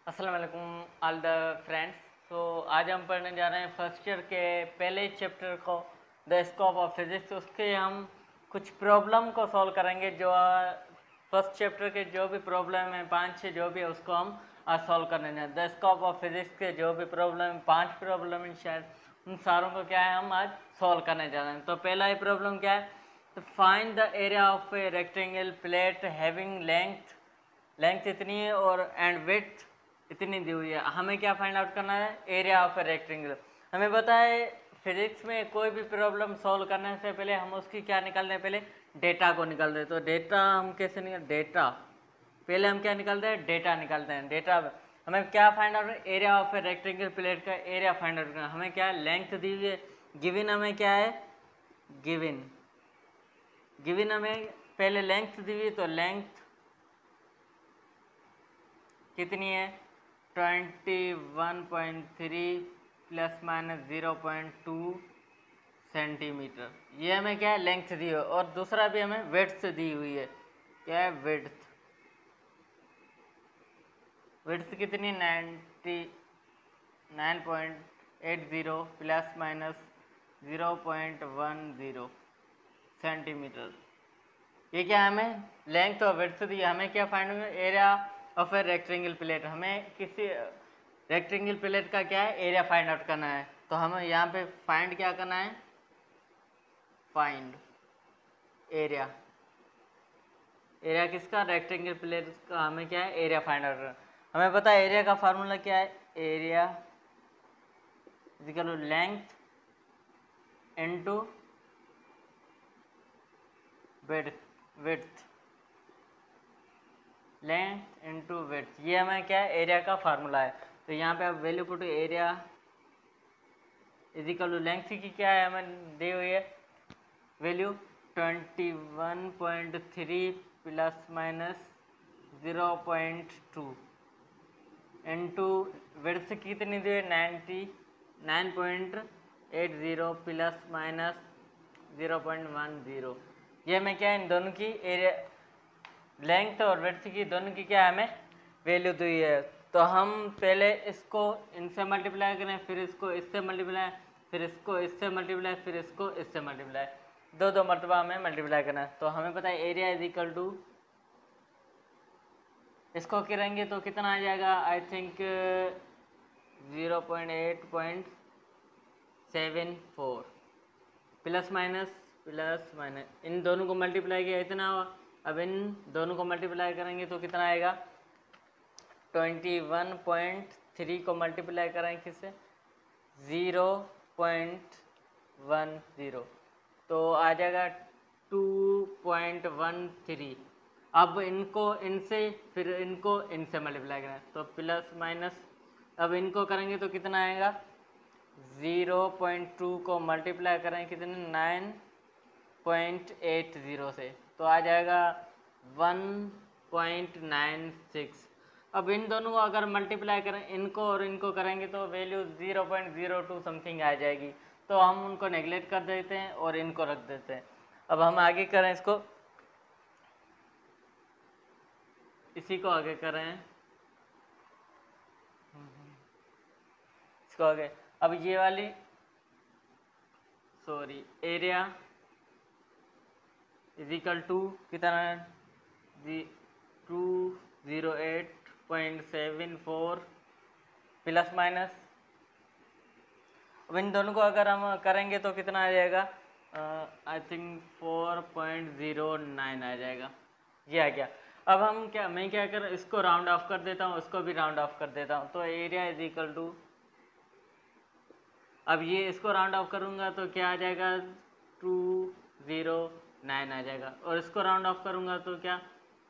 अस्सलाम वालेकुम all the friends. तो आज हम पढ़ने जा रहे हैं फर्स्ट ईयर के पहले चैप्टर को, द स्कोप ऑफ फिजिक्स। उसके हम कुछ प्रॉब्लम को सॉल्व करेंगे। जो फर्स्ट चैप्टर के जो भी प्रॉब्लम है 5-6 जो भी है उसको हम आज सॉल्व करने जा रहे हैं। द स्कोप ऑफ फिजिक्स के जो भी प्रॉब्लम 5 प्रॉब्लम है शायद, उन सारों को क्या है हम आज सॉल्व करने जा रहे हैं। तो पहला ही प्रॉब्लम क्या है, तो find the area of a rectangle plate having length इतनी है और एंड विड्थ इतनी दी हुई है। हमें क्या फाइंड आउट करना है, एरिया ऑफ ए रेक्टेंगल। हमें पता है फिजिक्स में कोई भी प्रॉब्लम सॉल्व करने से पहले हम उसकी क्या निकालते हैं, पहले डेटा को निकालते हैं। तो डेटा हम कैसे निकाल, डेटा पहले हम क्या निकालते हैं, डेटा निकालते हैं। डेटा हमें क्या find out, area of a rectangle plate का एरिया फाइंड आउट करना। हमें क्या लेंथ दी हुई है, गिवन हमें क्या है, गिवन हमें पहले लेंथ दी हुई है। तो लेंथ कितनी है, 21.3 प्लस माइनस 0.2 सेंटीमीटर। ये हमें क्या है, लेंथ दी है। और दूसरा भी हमें विड्थ दी हुई है। क्या है, विड्थ कितनी, 99.80 प्लस माइनस 0.10 सेंटीमीटर। ये क्या हमें लेंथ और विड्थ दी है। हमें क्या फाइंड होगा, area of a rectangle plate. हमें किसी रेक्टेंगल प्लेट का क्या है, एरिया फाइंड आउट करना है। तो हमें यहाँ पे फाइंड क्या करना है, फाइंड एरिया। एरिया किसका, रेक्टेंगल प्लेट का। हमें क्या है, एरिया फाइंड आउट करना। हमें पता है एरिया का फार्मूला क्या है, area equal to length into width, length into width. ये हमें क्या है, एरिया का फार्मूला है। तो यहाँ पे आप value put, area is equal to length की क्या है, हमें दी हुई है value 21.3 plus minus 0.2 into width कितनी दी है, 99.80 प्लस माइनस 0.10। ये हमें क्या है, इन दोनों की एरिया, लेंथ और विड्थ की दोनों की क्या है, हमें वैल्यू दी है। तो हम पहले इसको इनसे मल्टीप्लाई करें, फिर इसको इससे मल्टीप्लाई, फिर इसको इससे मल्टीप्लाई, फिर इसको इससे मल्टीप्लाई, दो मरतबा हमें मल्टीप्लाई करना है। तो हमें पता है एरिया इज इक्वल टू, इसको करेंगे तो कितना आ जाएगा, आई थिंक 0.8.74 प्लस माइनस इन दोनों को मल्टीप्लाई किया इतना हुआ। अब इन दोनों को मल्टीप्लाई करेंगे तो कितना आएगा, 21.3 को मल्टीप्लाई करेंगे किससे, 0.10, तो आ जाएगा 2.13। अब इनको इनसे, फिर इनको इनसे मल्टीप्लाई करें तो प्लस माइनस, अब इनको करेंगे तो कितना आएगा, 0.2 को मल्टीप्लाई करें कितने, 9.80 से, तो आ जाएगा 1.96। अब इन दोनों को अगर मल्टीप्लाई करें, इनको और इनको करेंगे तो वैल्यू 0.02 समथिंग आ जाएगी। तो हम उनको नेगलेक्ट कर देते हैं और इनको रख देते हैं। अब हम आगे करें इसको, इसी को आगे करें, इसको आगे। अब ये वाली, sorry, area is equal to कितना, 208.74 प्लस माइनस, अब इन दोनों को अगर हम करेंगे तो कितना आ जाएगा, आई थिंक 4.09 आ जाएगा। ये आ गया। अब हम क्या, मैं क्या कर, इसको राउंड ऑफ कर देता हूँ, उसको भी राउंड ऑफ कर देता हूँ। तो एरिया इज इक्वल टू, अब ये इसको राउंड ऑफ करूँगा तो क्या आ जाएगा, 209 आ जाएगा। और इसको राउंड ऑफ करूँगा तो क्या,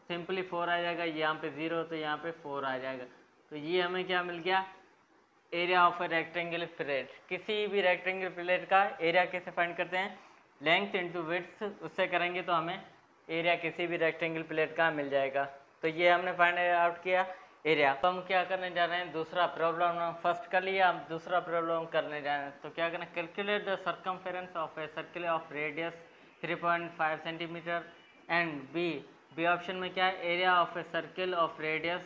सिंपली 4 आ जाएगा। यहाँ पे 0 तो यहाँ पे 4 आ जाएगा। तो ये हमें क्या मिल गया, area of a rectangle plate. किसी भी रेक्टेंगल प्लेट का एरिया कैसे फाइंड करते हैं, लेंथ इंटू विड्थ, उससे करेंगे तो हमें एरिया किसी भी रेक्टेंगल प्लेट का मिल जाएगा। तो ये हमने फाइंड आउट किया एरिया। तो हम क्या करने जा रहे हैं, दूसरा प्रॉब्लम फर्स्ट कर लिया, हम दूसरा प्रॉब्लम करने जा रहे हैं। तो क्या करना, calculate the circumference of a circle of radius 3.5 centimetre and B option में क्या है, area of a circle of radius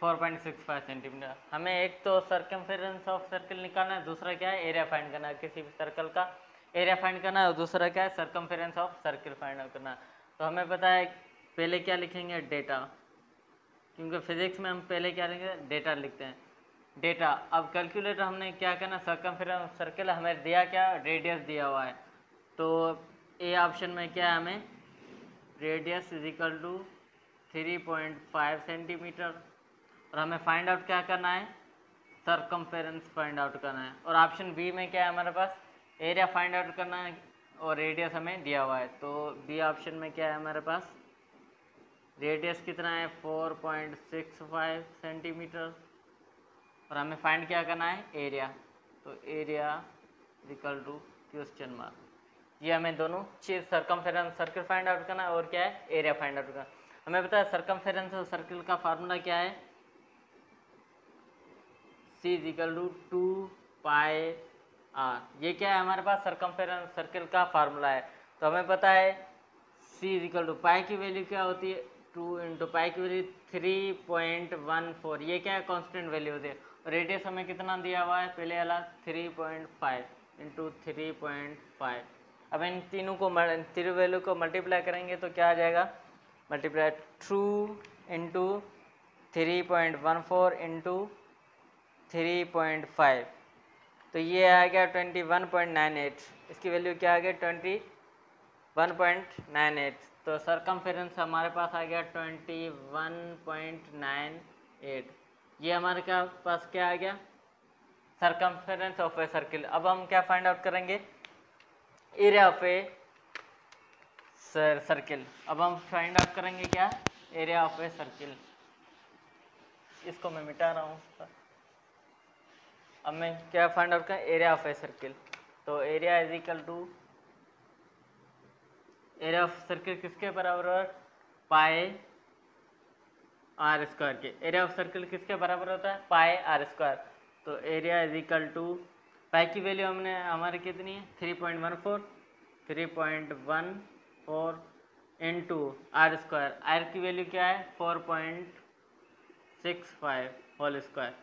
4.65 centimetre. हमें एक तो सर्कमफेरेंस ऑफ सर्किल निकालना है, दूसरा क्या है एरिया फाइंड करना है, किसी भी सर्कल का एरिया फाइंड करना है, और दूसरा क्या है circumference of circle find out करना है। तो हमें पता है पहले क्या लिखेंगे डेटा, क्योंकि फिजिक्स में हम पहले क्या लिखेंगे डेटा लिखते हैं डेटा। अब कैलकुलेटर हमने क्या करना, सर्कमफेरेंस ऑफ सर्किल हमें दिया क्या रेडियस दिया हुआ है, तो ए ऑप्शन में क्या है हमें radius is equal to 3.5 centimetre, और हमें फाइंड आउट क्या करना है सर्कमफेरेंस फाइंड आउट करना है। और ऑप्शन बी में क्या है हमारे पास एरिया फाइंड आउट करना है और रेडियस हमें दिया हुआ है। तो बी ऑप्शन में क्या है हमारे पास रेडियस कितना है 4.65 सेंटीमीटर, और हमें फाइंड क्या करना है एरिया, तो area equal to question mark. ये हमें दोनों चीज़ सर्कमफेरेंस सर्किल फाइंड आउट करना है और क्या है एरिया फाइंड आउट करना। हमें पता है सर्कमफेरेंस सर्किल का फार्मूला क्या है C is equal to 2πr। ये क्या है हमारे पास सर्कमफेरेंस सर्किल का फार्मूला है। तो हमें पता है C is equal to pi की वैल्यू क्या होती है 2 इंटू पाई की वैल्यू 3.14, ये क्या है कांस्टेंट वैल्यू होती है। और रेडियस हमें कितना दिया हुआ है पहले वाला 3.5 इंटू 3.5। अब इन तीनों वैल्यू को मल्टीप्लाई करेंगे तो क्या आ जाएगा मल्टीप्लाई 2 इंटू 3.14 इंटू 3.5, तो ये आ गया 21.98। इसकी वैल्यू क्या आ गया 21.98। तो सर्कमफेरेंस हमारे पास आ गया 21.98। ये हमारे पास क्या आ गया सर्कमफेरेंस ऑफ ए सर्किल। अब हम क्या फाइंड आउट करेंगे एरिया ऑफ ए सर्किल। अब हम फाइंड आउट करेंगे क्या एरिया ऑफ ए सर्किल। इसको मैं मिटा रहा हूँ। अब मैं क्या फाइंड आउट करें एरिया ऑफ ए सर्किल, तो area is equal to area of circle किसके बराबर है पाई आर स्क्वायर के। एरिया ऑफ सर्किल किसके बराबर होता है पाई आर स्क्वायर। तो area is equal to pi की वैल्यू हमने हमारी कितनी है 3.14 इंटू आर स्क्वायर। आर की वैल्यू क्या है 4.65 होल स्क्वायर,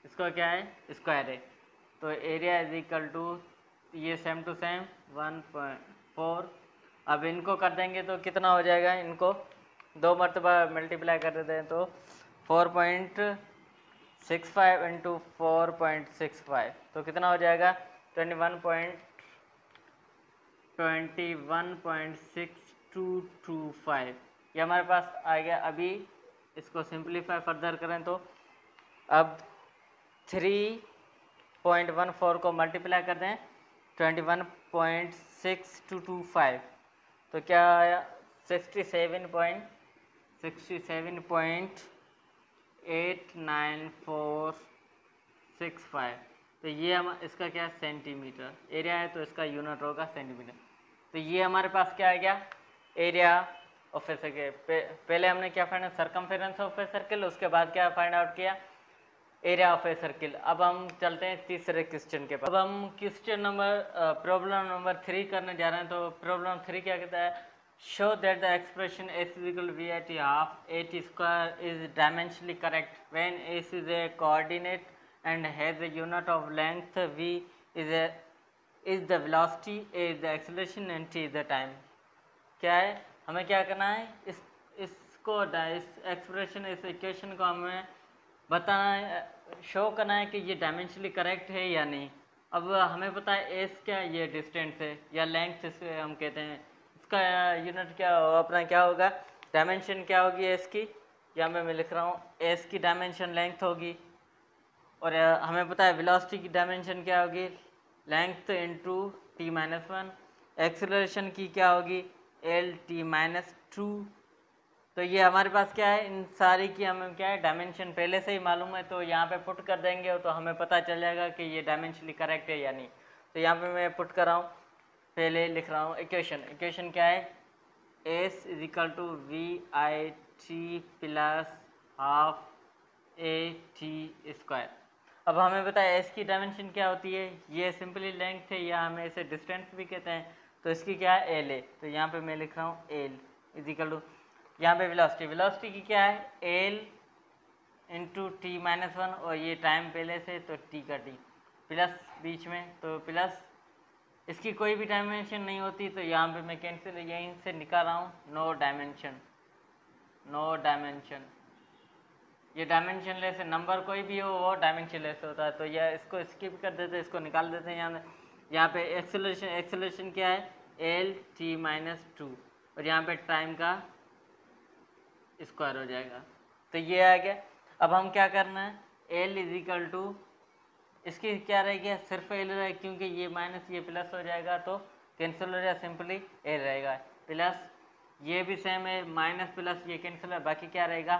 इसका क्या है स्क्वायर है। तो एरिया इज इक्वल टू ये सेम टू सेम 1.4। अब इनको कर देंगे तो कितना हो जाएगा, इनको 2 मरतबा मल्टीप्लाई कर देते हैं तो 4.65 इंटू 4.65 तो कितना हो जाएगा 21.6225। ये हमारे पास आ गया। अभी इसको सिंप्लीफाई फर्दर करें तो अब 3.14 को मल्टीप्लाई कर दें 21.6225 तो क्या आया 67.89465। तो ये हम इसका क्या सेंटीमीटर एरिया है, तो इसका यूनिट होगा सेंटीमीटर। तो ये हमारे पास क्या आ गया एरिया ऑफ ए सर्किल। पहले हमने क्या find circumference of a circle, उसके बाद क्या फाइंड आउट किया एरिया ऑफ ए सर्किल। अब हम चलते हैं तीसरे क्वेश्चन के पास। अब हम क्वेश्चन प्रॉब्लम नंबर 3 करने जा रहे हैं। तो प्रॉब्लम 3 क्या कहता है show that the expression s equal v at half at square is dimensionally correct when s is a coordinate and has a unit of length v is the velocity, a is the acceleration and t is the time। क्या है हमें क्या करना है इस expression इस equation को हमें बताना है शो करना है कि ये डायमेंशनली करेक्ट है या नहीं। अब हमें पता है एस क्या ये डिस्टेंस है या लेंथ इसे हम कहते हैं, इसका यूनिट क्या अपना क्या होगा डायमेंशन क्या होगी एस की, या मैं लिख रहा हूँ एस की डायमेंशन लेंथ होगी। और हमें पता है वेलोसिटी की डायमेंशन क्या होगी लेंथ इंटू t-1। एक्सेलरेशन की क्या होगी L t-2। तो ये हमारे पास क्या है इन सारी की हमें क्या है डायमेंशन पहले से ही मालूम है, तो यहाँ पे पुट कर देंगे तो हमें पता चल जाएगा कि ये डायमेंशनली करेक्ट है या नहीं। तो यहाँ पे मैं पुट कर रहा हूँ, पहले लिख रहा हूँ इक्वेशन क्या है s is equal to v i t plus half a t square. अब हमें पता है s की डायमेंशन क्या होती है, ये सिंपली लेंथ है या हमें इसे डिस्टेंस भी कहते हैं, तो इसकी क्या है l है। तो यहाँ पे मैं लिख रहा हूँ l इज इक्वल टू यहाँ पे वेलोसिटी की क्या है l into T minus one, और ये टाइम पहले से तो टी का टी प्लस बीच में तो प्लस, इसकी कोई भी डायमेंशन नहीं होती तो यहाँ पे मैं कैंसिल यहीं से निकाल रहा हूँ, नो डायमेंशन, नो डायमेंशन। ये डायमेंशन लेस नंबर कोई भी हो वो डायमेंशन लेस होता है, तो यह इसको स्किप कर देते हैं, इसको निकाल देते हैं। यहाँ पे एक्सेलरेशन क्या है, एल टी माइनस टू, और यहाँ पे टाइम का स्क्वायर हो जाएगा, तो ये आ गया। अब हम क्या करना है, एल इज इक्वल टू, इसकी क्या रहेगी, सिर्फ एल रहेगा, क्योंकि ये माइनस ये प्लस हो जाएगा तो कैंसिल हो जाएगा, सिंपली एल रहेगा, प्लस ये भी सेम है, माइनस प्लस ये कैंसिल है, बाकी क्या रहेगा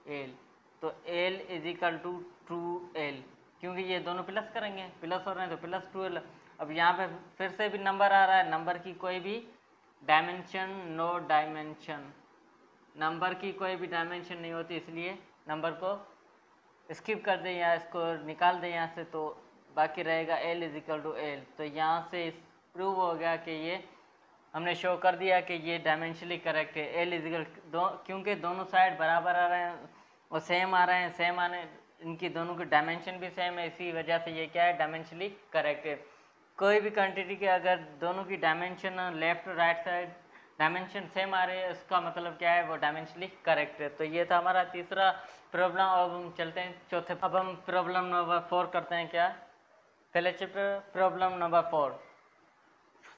एल, तो L is equal to two L, क्योंकि ये दोनों प्लस करेंगे, प्लस हो रहे हैं तो प्लस टू एल। अब यहाँ पे फिर से भी नंबर आ रहा है, नंबर की कोई भी डायमेंशन, नो डायमेंशन, नंबर की कोई भी डायमेंशन नहीं होती, इसलिए नंबर को स्किप कर दें या इसको निकाल दें यहाँ से, तो बाकी रहेगा L is equal to L. तो यहाँ से प्रूव हो गया कि ये हमने शो कर दिया कि ये डायमेंशनली करेक्ट है, एल इज इक्वल क्योंकि दोनों साइड बराबर आ रहे हैं और सेम आ रहे हैं, सेम आने इनकी दोनों की डायमेंशन भी सेम है, इसी वजह से ये क्या है, डायमेंशनली करेक्ट है। कोई भी क्वांटिटी के अगर दोनों की डायमेंशन लेफ्ट और राइट साइड डायमेंशन सेम आ रहे हैं, उसका मतलब क्या है, वो डायमेंशनली करेक्ट है। तो ये था हमारा तीसरा प्रॉब्लम। अब हम चलते हैं चौथे, अब हम प्रॉब्लम नंबर 4 करते हैं। क्या पहले chapter, problem number 4,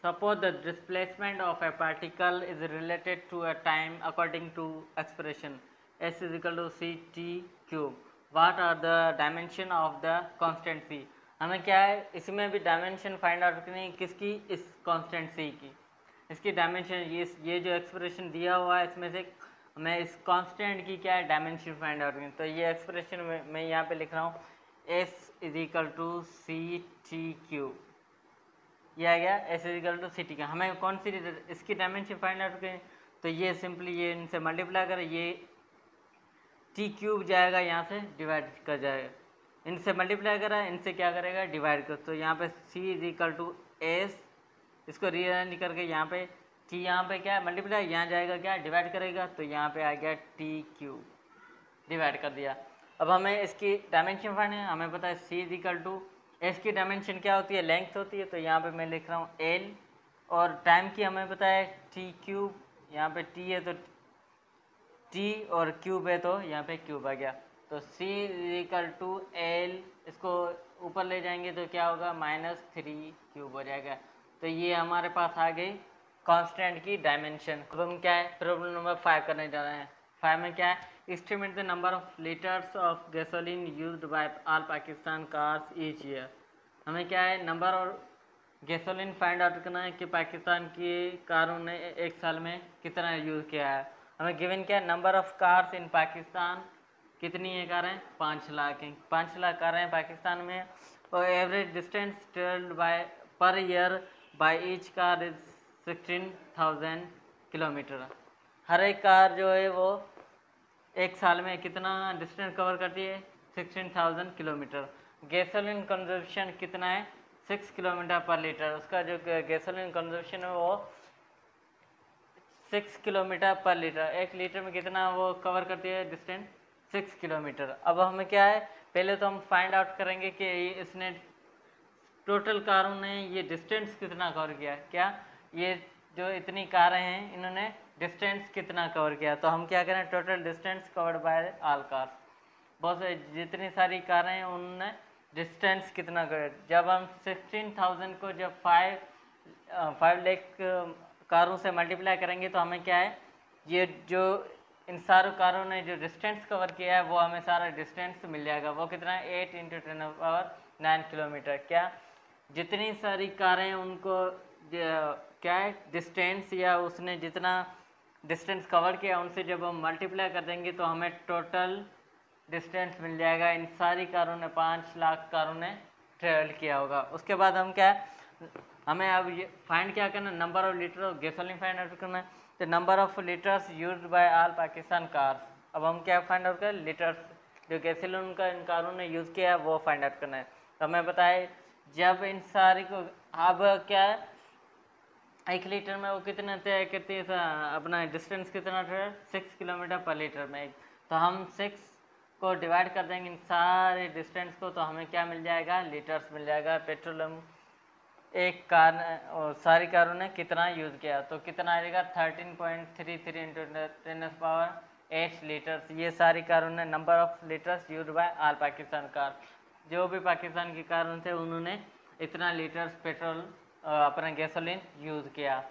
suppose the displacement of a particle is related to a time according to expression s is equal to ct cube, what are the dimension of the constant c। हमें क्या है, इसमें भी dimension find out करनी, किसकी, इस constant c की, इसकी डायमेंशन, ये जो एक्सप्रेशन दिया हुआ है इसमें से हमें इस कांस्टेंट की क्या है, डायमेंशन फाइंड आउट करनी। तो ये एक्सप्रेशन मैं यहाँ पे लिख रहा हूँ, s is equal to c t cube, ये आ गया s is equal to c t का। हमें कौन सी इसकी डायमेंशन फाइंड आउट करें, तो ये सिंपली ये इनसे मल्टीप्लाई करें, ये टी क्यूब जाएगा यहाँ से डिवाइड कर जाएगा, इनसे मल्टीप्लाई करा, इनसे क्या करेगा, डिवाइड कर, तो यहाँ पे सी इज इक्वल टू एस, इसको रीअरेंज करके यहाँ पे टी, यहाँ पे क्या है मल्टीप्लाई, यहाँ जाएगा क्या डिवाइड करेगा, तो यहाँ पे आ गया टी क्यूब, डिवाइड कर दिया। अब हमें इसकी डायमेंशन फाइंड है, हमें पता है सी इज इक्वल टू, एस की डायमेंशन क्या होती है, लेंथ होती है, तो यहाँ पे मैं लिख रहा हूँ एल, और टाइम की हमें पता है टी क्यूब, यहाँ पे टी है तो टी, और क्यूब है तो यहाँ पे क्यूब आ गया, तो सी इक्वल टू एल, इसको ऊपर ले जाएंगे तो क्या होगा, -3 क्यूब हो जाएगा। तो ये हमारे पास आ गई कांस्टेंट की डायमेंशन। अब हम क्या है, प्रॉब्लम नंबर 5 करने जा रहे हैं। 5 में क्या है, estimate the number of litres of gasoline used by all Pakistan cars each year. हमें क्या है, नंबर और गैसोलीन फाइंड आउट करना है कि पाकिस्तान की कारों ने एक साल में कितना यूज़ किया है। हमें गिवन क्या है, नंबर ऑफ कार्स इन पाकिस्तान, कितनी है कारें, 5 लाख हैं, 5 लाख कारें हैं पाकिस्तान में, और average distance travelled by per year by each car is 16,000 kilometre. हर एक कार जो है वो एक साल में कितना डिस्टेंस कवर करती है, 16,000 किलोमीटर। गैसोलीन कंजप्शन कितना है, 6 किलोमीटर पर लीटर। उसका जो गैसोलीन कंजप्शन है वो 6 किलोमीटर पर लीटर, 1 लीटर में कितना वो कवर करती है डिस्टेंस, 6 किलोमीटर। अब हमें क्या है, पहले तो हम फाइंड आउट करेंगे कि इसने टोटल कारों ने ये डिस्टेंस कितना कवर किया, क्या ये जो इतनी कारें हैं इन्होंने डिस्टेंस कितना कवर किया। तो हम क्या करें, total distance covered by all cars, बहुत जितनी सारी कारें हैं उन्होंने डिस्टेंस कितना कवर। जब हम 16,000 को जब 5 लाख कारों से मल्टीप्लाई करेंगे तो हमें क्या है, ये जो इन सारों कारों ने जो डिस्टेंस कवर किया है वो हमें सारा डिस्टेंस मिल जाएगा। वो कितना है, 8 × 10⁹ किलोमीटर। क्या जितनी सारी कारें हैं उनको क्या है डिस्टेंस, या उसने जितना डिस्टेंस कवर किया उनसे जब हम मल्टीप्लाई कर देंगे तो हमें टोटल डिस्टेंस मिल जाएगा। इन सारी कारों ने 5 लाख कारों ने ट्रेवल किया होगा। उसके बाद हम क्या हमें अब ये फाइंड क्या करना, number of litre of gasoline find out करना है। तो number of litres used by all Pakistan cars. अब हम क्या फाइंड आउट करें, लीटर्स जो गैसोलीन का इन कारों ने यूज़ किया है वो फाइंड आउट करना है। तो हमें बताए जब इन सारी को, अब क्या है 1 लीटर में वो कितना तय करती है अपना डिस्टेंस कितना है, 6 किलोमीटर पर लीटर में। तो हम 6 को डिवाइड कर देंगे इन सारे डिस्टेंस को, तो हमें क्या मिल जाएगा, लीटर्स मिल जाएगा। पेट्रोलियम एक कार और सारी कारों ने कितना यूज़ किया, तो कितना आएगा 13.33 इंटू 10⁻8 लीटर्स। ये सारी कारों ने number of litres use by all Pakistan car, जो भी पाकिस्तान की कारों थे उन्होंने इतना लीटर्स पेट्रोल अपना गैसोलीन यूज़ किया।